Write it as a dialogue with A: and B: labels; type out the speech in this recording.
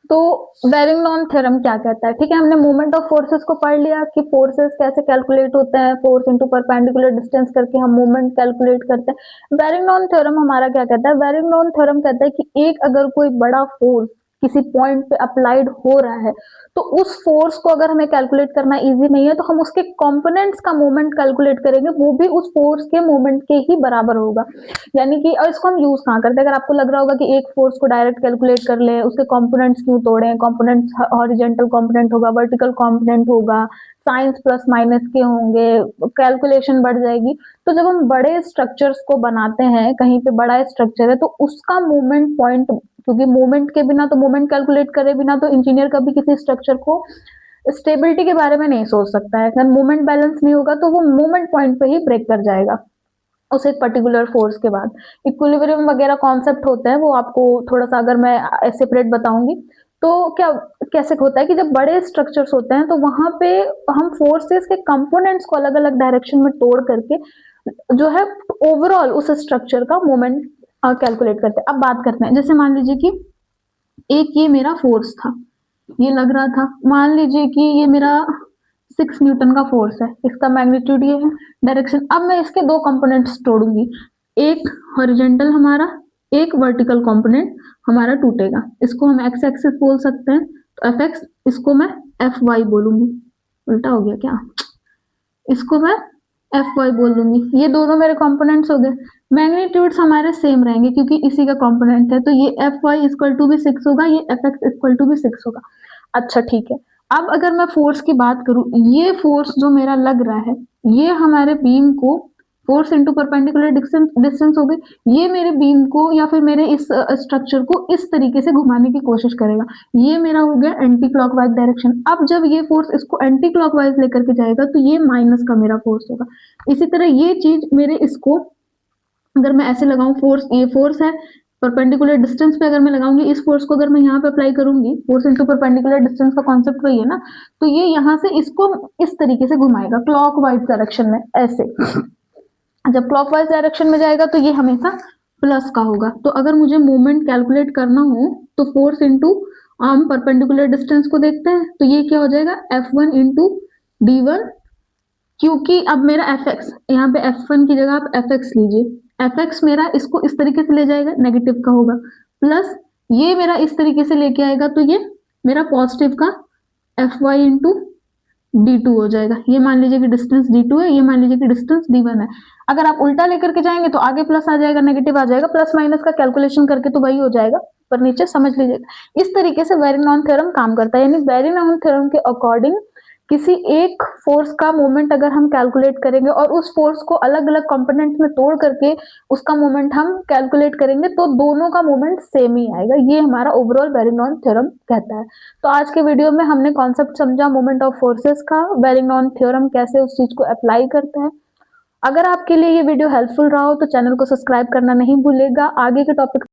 A: तो Berrington theorem क्या कहता है? ठीक है, हमने मोमेंट ऑफ फोर्सेस को पढ़ लिया कि फोर्सेस कैसे कैलकुलेट होते हैं, फोर्स इनटू परपेंडिकुलर डिस्टेंस करके हम मोमेंट कैलकुलेट करते हैं। बेरिंगटन थ्योरम हमारा क्या कहता है? बेरिंगटन थ्योरम कहता है कि एक अगर कोई बड़ा फोर्स किसी पॉइंट पे अप्लाइड हो रहा है तो उस फोर्स को अगर हमें कैलकुलेट करना इजी नहीं है तो हम उसके कंपोनेंट्स का मोमेंट कैलकुलेट करेंगे, वो भी उस फोर्स के मोमेंट के ही बराबर होगा। यानी कि और इसको हम यूज कहाँ करते हैं? अगर आपको लग रहा होगा कि एक फोर्स को डायरेक्ट कैलकुलेट कर ले, उसके कंपोनेंट्स क्यों तोड़े, कंपोनेंट्स हॉरिजॉन्टल कंपोनेंट होगा, वर्टिकल कंपोनेंट होगा, साइंस प्लस माइनस के होंगे, कैलकुलेशन बढ़ जाएगी। तो जब हम बड़े स्ट्रक्चर्स को बनाते हैं, कहीं पे बड़ा स्ट्रक्चर है तो उसका मूवमेंट पॉइंट, क्योंकि मूवमेंट के बिना तो मूवमेंट कैलकुलेट करे बिना तो इंजीनियर कभी किसी स्ट्रक्चर को स्टेबिलिटी के बारे में नहीं सोच सकता है। अगर मूवमेंट बैलेंस नहीं होगा तो वो मूवमेंट पॉइंट पे ही ब्रेक कर जाएगा उस एक पर्टिकुलर फोर्स के बाद। इक्विलिब्रियम वगैरह कॉन्सेप्ट होते हैं, वो आपको थोड़ा सा अगर मैं सेपरेट बताऊंगी तो क्या कैसे होता है कि जब बड़े स्ट्रक्चर्स होते हैं तो वहां पे हम फोर्सेस के कंपोनेंट्स को अलग अलग डायरेक्शन में तोड़ करके जो है ओवरऑल उस स्ट्रक्चर का मोमेंट कैलकुलेट करते हैं। अब बात करते हैं, जैसे मान लीजिए कि एक ये मेरा फोर्स था, ये लग रहा था, मान लीजिए कि ये मेरा 6 न्यूटन का फोर्स है, इसका मैग्नीट्यूड ये है, डायरेक्शन। अब मैं इसके दो कंपोनेंट्स तोड़ूंगी, एक हॉरिजॉन्टल हमारा, एक वर्टिकल कंपोनेंट हमारा टूटेगा। इसको हम एक्स एक्सिस बोल सकते हैं, तो एफ एक्स, इसको मैं एफ वाई बोलूंगी। उल्टा हो गया क्या? इसको मैं एफ वाई बोल दूंगी। ये दोनों मेरे कंपोनेंट्स हो गए। मैग्नीट्यूड्स हमारे सेम रहेंगे क्योंकि इसी का कंपोनेंट है, तो ये एफ वाई इक्वल टू भी 6 होगा, ये एफ एक्स इक्वल टू भी 6 होगा। अच्छा ठीक है, अब अगर मैं फोर्स की बात करूं, ये फोर्स जो मेरा लग रहा है ये हमारे बीम को, फोर्स इंटू परपेंडिकुलर डिस्टेंस हो गई, ये मेरे बीम को या फिर मेरे इस स्ट्रक्चर को इस तरीके से घुमाने की कोशिश करेगा। ये मेरा हो गया एंटी क्लॉकवाइज डायरेक्शन। अब जब ये फोर्स इसको एंटी क्लॉकवाइज लेकर के जाएगा तो ये माइनस का मेरा फोर्स होगा। इसी तरह ये चीज मेरे इसको अगर मैं ऐसे लगाऊं, फोर्स, ये फोर्स है, परपेंडिकुलर डिस्टेंस पे अगर मैं लगाऊंगी इस फोर्स को, अगर मैं यहाँ पे अप्लाई करूंगी, फोर्स इनटू परपेंडिकुलर डिस्टेंस का कॉन्सेप्ट वही है ना, तो ये यहाँ से इसको इस तरीके से घुमाएगा क्लॉकवाइज डायरेक्शन में ऐसे। जब क्लॉकवाइज डायरेक्शन में जाएगा तो ये हमेशा प्लस का होगा। तो अगर मुझे मोमेंट कैलकुलेट करना हो तो फोर्स इंटू हम परपेंडिकुलर डिस्टेंस को देखते हैं, तो ये क्या हो जाएगा, F1 इंटू D1, क्योंकि अब मेरा एफ एक्स, यहाँ पे F1 की जगह आप एफ एक्स लीजिए, एफ एक्स मेरा इसको इस तरीके से ले जाएगा, नेगेटिव का होगा, प्लस ये मेरा इस तरीके से लेके आएगा तो ये मेरा पॉजिटिव का एफ वाई इंटू D2 हो जाएगा। ये मान लीजिए कि डिस्टेंस D2 है, ये मान लीजिए कि डिस्टेंस D1 है। अगर आप उल्टा लेकर के जाएंगे तो आगे प्लस आ जाएगा, नेगेटिव आ जाएगा, प्लस माइनस का कैलकुलेशन करके तो वही हो जाएगा, पर नीचे समझ लीजिएगा। इस तरीके से बेरिंगटन थ्योरम काम करता है, यानी बेरिंगटन थ्योरम के अकॉर्डिंग किसी एक फोर्स का मोमेंट अगर हम कैलकुलेट करेंगे और उस फोर्स को अलग अलग कंपोनेंट्स में तोड़ करके उसका मोमेंट हम कैलकुलेट करेंगे तो दोनों का मोमेंट सेम ही आएगा। ये हमारा ओवरऑल बेरिंगटन थ्योरम कहता है। तो आज के वीडियो में हमने कॉन्सेप्ट समझा मोमेंट ऑफ फोर्सेस का, बेरिंगटन थ्योरम कैसे उस चीज को अप्लाई करता है। अगर आपके लिए ये वीडियो हेल्पफुल रहा हो तो चैनल को सब्सक्राइब करना नहीं भूलेगा। आगे के टॉपिक